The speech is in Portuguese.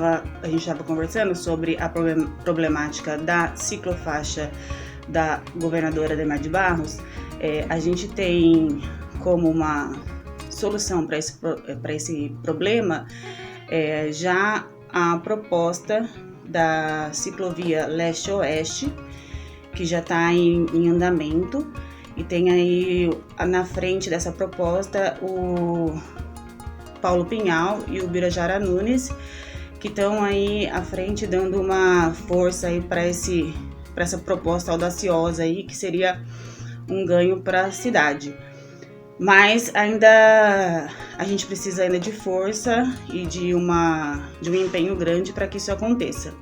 a gente estava conversando sobre a problemática da ciclofaixa da governadora Adhemar de Barros, a gente tem como uma solução para esse problema já a proposta da ciclovia leste-oeste, que já está em andamento, e tem aí na frente dessa proposta o Paulo Pinhal e o Birajara Nunes, que estão aí à frente dando uma força aí para essa proposta audaciosa aí, que seria um ganho para a cidade. Mas ainda a gente precisa ainda de força e de um empenho grande para que isso aconteça.